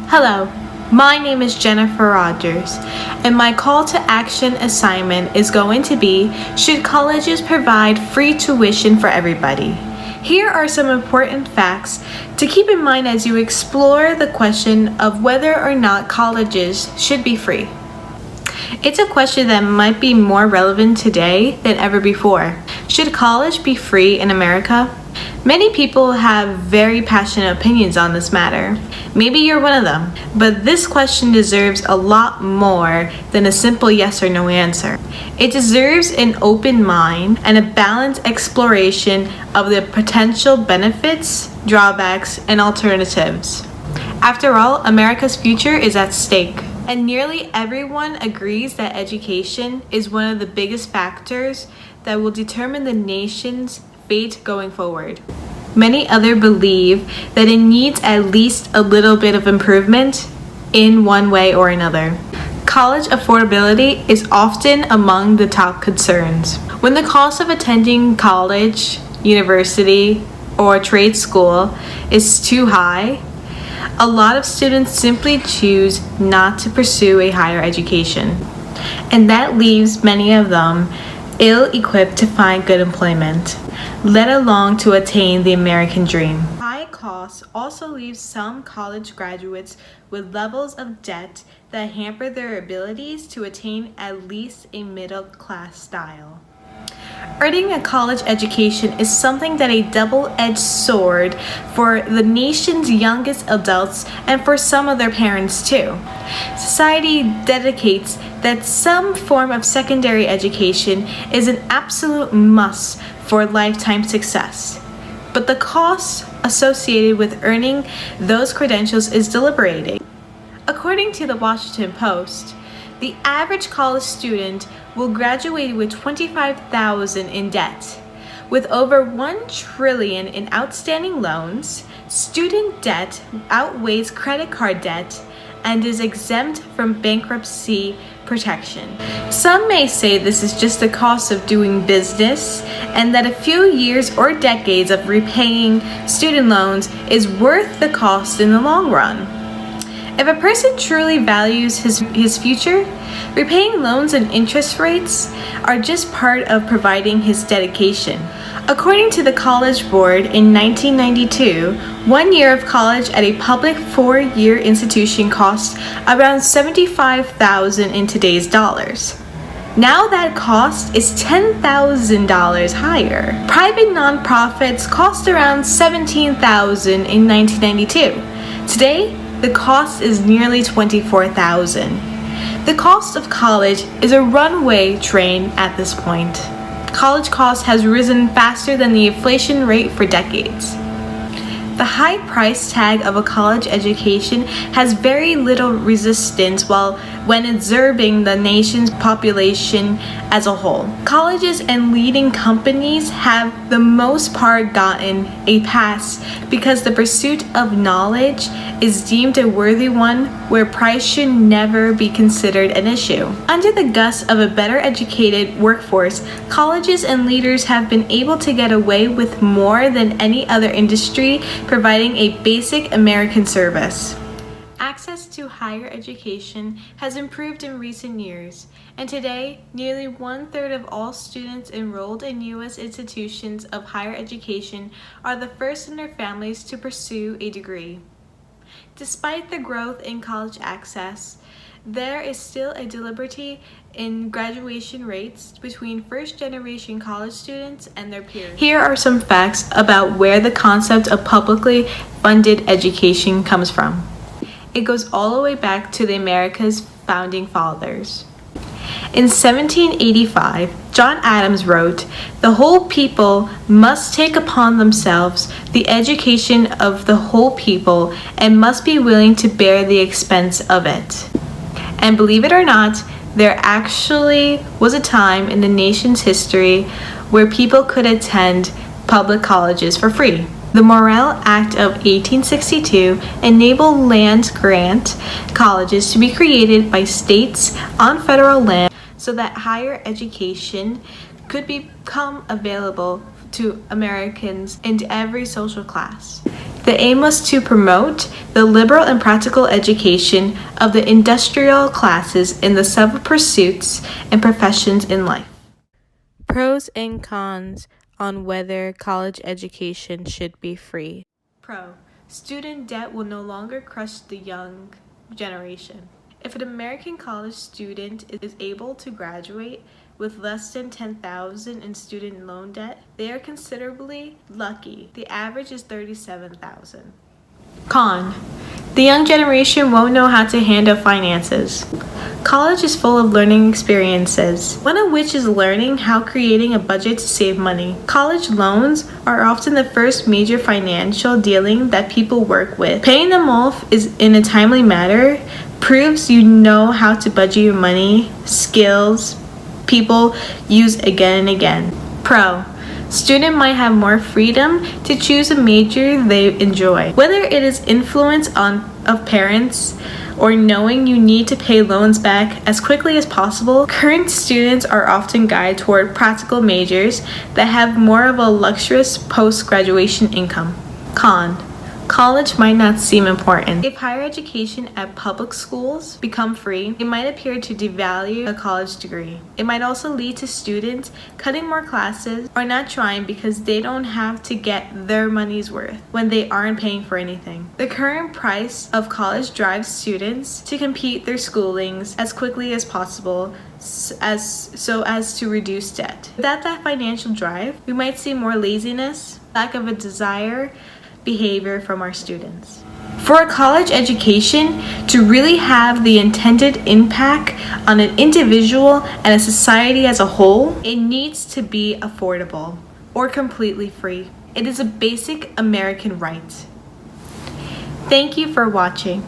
Hello, my name is Jennifer Rogers, and my call to action assignment is going to be, should colleges provide free tuition for everybody? Here are some important facts to keep in mind as you explore the question of whether or not colleges should be free. It's a question that might be more relevant today than ever before. Should college be free in America? Many people have very passionate opinions on this matter. Maybe you're one of them, but this question deserves a lot more than a simple yes or no answer. It deserves an open mind and a balanced exploration of the potential benefits, drawbacks, and alternatives. After all, America's future is at stake. And nearly everyone agrees that education is one of the biggest factors that will determine the nation's fate going forward. Many others believe that it needs at least a little bit of improvement in one way or another. College affordability is often among the top concerns. When the cost of attending college, university, or trade school is too high, a lot of students simply choose not to pursue a higher education. And that leaves many of them ill-equipped to find good employment, let alone to attain the American dream. High costs also leave some college graduates with levels of debt that hamper their abilities to attain at least a middle-class style. Earning a college education is something that a double-edged sword for the nation's youngest adults and for some of their parents too. Society dedicates that some form of secondary education is an absolute must for lifetime success. But the cost associated with earning those credentials is deliberating. According to the Washington Post, the average college student will graduate with $25,000 in debt. With over $1 trillion in outstanding loans, student debt outweighs credit card debt and is exempt from bankruptcy protection. Some may say this is just the cost of doing business and that a few years or decades of repaying student loans is worth the cost in the long run. If a person truly values his future, repaying loans and interest rates are just part of providing his dedication. According to the College Board in 1992, 1 year of college at a public 4-year institution cost around $75,000 in today's dollars. Now that cost is $10,000 higher. Private nonprofits cost around $17,000 in 1992. Today, the cost is nearly $24,000. The cost of college is a runaway train at this point. College cost has risen faster than the inflation rate for decades. The high price tag of a college education has very little resistance when absorbing the nation's population as a whole. Colleges and leading companies have the most part gotten a pass because the pursuit of knowledge is deemed a worthy one where price should never be considered an issue. Under the guise of a better educated workforce, colleges and leaders have been able to get away with more than any other industry, providing a basic American service. Access to higher education has improved in recent years, and today, nearly 1/3 of all students enrolled in U.S. institutions of higher education are the first in their families to pursue a degree. Despite the growth in college access, there is still a disparity in graduation rates between first-generation college students and their peers. Here are some facts about where the concept of publicly funded education comes from. It goes all the way back to the America's founding fathers. In 1785, John Adams wrote, "The whole people must take upon themselves the education of the whole people and must be willing to bear the expense of it." And believe it or not, there actually was a time in the nation's history where people could attend public colleges for free. The Morrill Act of 1862 enabled land-grant colleges to be created by states on federal land so that higher education could become available to Americans in every social class. The aim was to promote the liberal and practical education of the industrial classes in the several pursuits and professions in life. Pros and cons on whether college education should be free. Pro: student debt will no longer crush the young generation. If an American college student is able to graduate with less than $10,000 in student loan debt, they are considerably lucky. The average is $37,000. Con: the young generation won't know how to handle finances. College is full of learning experiences, one of which is learning how creating a budget to save money. College loans are often the first major financial dealing that people work with. Paying them off is in a timely manner proves you know how to budget your money, skills people use again and again. Pro: student might have more freedom to choose a major they enjoy. Whether it is influence of parents or knowing you need to pay loans back as quickly as possible, current students are often guided toward practical majors that have more of a luxurious post-graduation income. Con: college might not seem important. If higher education at public schools become free, it might appear to devalue a college degree. It might also lead to students cutting more classes or not trying because they don't have to get their money's worth when they aren't paying for anything. The current price of college drives students to complete their schoolings as quickly as possible so as to reduce debt. Without that financial drive, we might see more laziness, lack of a desire, behavior from our students. For a college education to really have the intended impact on an individual and a society as a whole, it needs to be affordable or completely free. It is a basic American right. Thank you for watching.